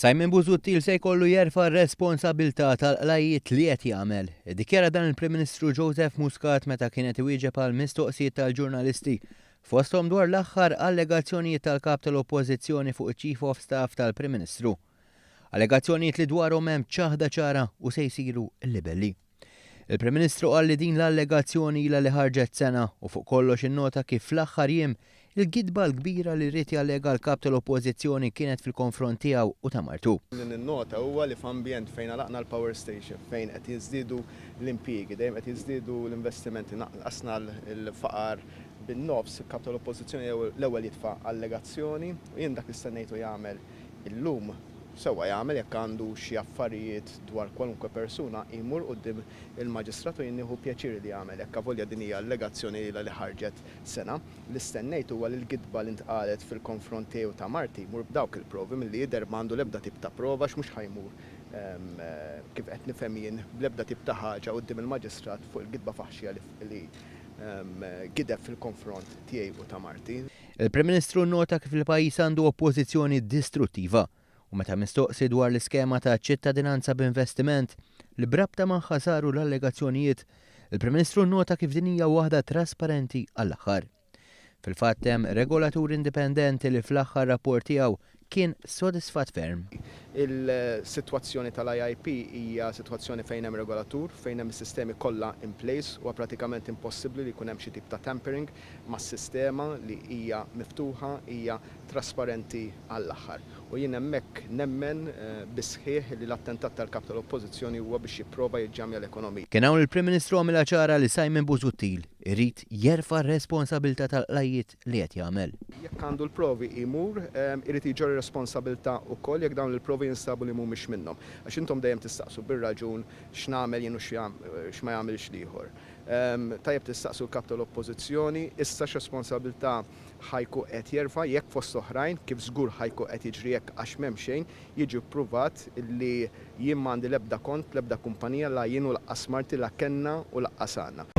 Busuttil se jkollu jerfa' r-responsabbiltà tal-qlajiet li qed jagħmel. Iddikjara dan il-Prim Ministru Joseph Muscat meta kienet iwieġeb għal mistoqsijiet tal-ġurnalisti fosthom dwar l-aħħar allegazzjonijiet tal-Kap tal-Oppożizzjoni fuq iċ-Chief of Staff tal-Prim Ministru. Allegazzjonijiet li dwarhom hemm ċaħda ċara u se jsiru l-libelli. Il-Prim Ministru qal li din l-allegazzjoni ilha li ħarġet sena u fuq kollox innota kif fl-aħħar jiem il-gidba l-kbira li rrid jallega l-Kap tal-Oppożizzjoni kienet fil-konfront tiegħu u ta' martu. Nota huwa li f'ambjent fejn għalaqna l-power station, fejn qed jiżdiedu l-impjiegi, dejjem qed jiżdiedu l-investimenti, naqasna l-faqar bin-nofs, il-Kap tal-Oppożizzjoni l-ewwel jitfa' allegazzjoni u jien dak li stennejtu jagħmel illum sewwa jagħmel jekk għandu xi affarijiet dwar kwalunkwe persuna jmur quddiem il-Maġistrat u jieħu pjaċir li jagħmel hekk avolja din hija allegazzjoni li ħarġet sena. Li stennejt huwa li l-gidba li ntqalet fil-konfront tiegħu ta' Marti jmur b'dawk il-provi milli jidher m'għandu l-ebda tip ta' prova x'mhux ħajmur kif qed nifhem jien bl-ebda tip ta' ħaġa quddiem il-Maġistrat fuq il-gidba faħxija li gideb fil-konfront tiegħu ta' Marti. Il-Prim Ministru nnota kif il-pajjiż għandu oppożizzjoni distruttiva. U meta mistoqsi dwar l-iskema ta' ċittadinanza b'investiment li brabta magħha saru l-allegazzjonijiet, il-Prim Ministru nnota kif din hija waħda trasparenti għall-aħħar. Fil-fatt hemm regolatur indipendenti li fl-aħħar rapport tiegħu kien sodisfatt ferm. Il-sitwazzjoni tal-IIP hija sitwazzjoni fejn hemm regolatur, fejn hemm is-sistemi kollha in place u pratikament impossibbli li jkun hemm xi tip ta' tampering mas-sistema li hija miftuħa, hija trasparenti għall-aħħar. U jien hemmhekk nemmen bisħieħ li l-attentat tal-Kap tal-Oppożizzjoni huwa biex jipprova jiġġammja l-ekonomija. Kien hawn il-Prim Ministru għamilha ċara li Busuttil irid jerfa' r-responsabbiltà tal-qlajiet li qed jagħmel. Jekk għandu l-provi jmur, irid jġorr responsabbilta wkoll jekk dawn il-provi jinstabu li mhumiex minnhom. Għax intom dejjem tistaqsu bir-raġun x'nagħmel jien u x'ma jagħmilx ieħor. Tajjeb tistaqsu l-Kap tal-Oppożizzjoni, issa x'responsabbiltà ħajku qed jerfa' jekk fost oħrajn kif żgur ħajku qed jiġri hekk għax m'hemm xejn, jiġi pruvat li jien m'għandi l-ebda kont, l-ebda kumpanija la jien u laqqas Marti la kenna u laqqas għandna.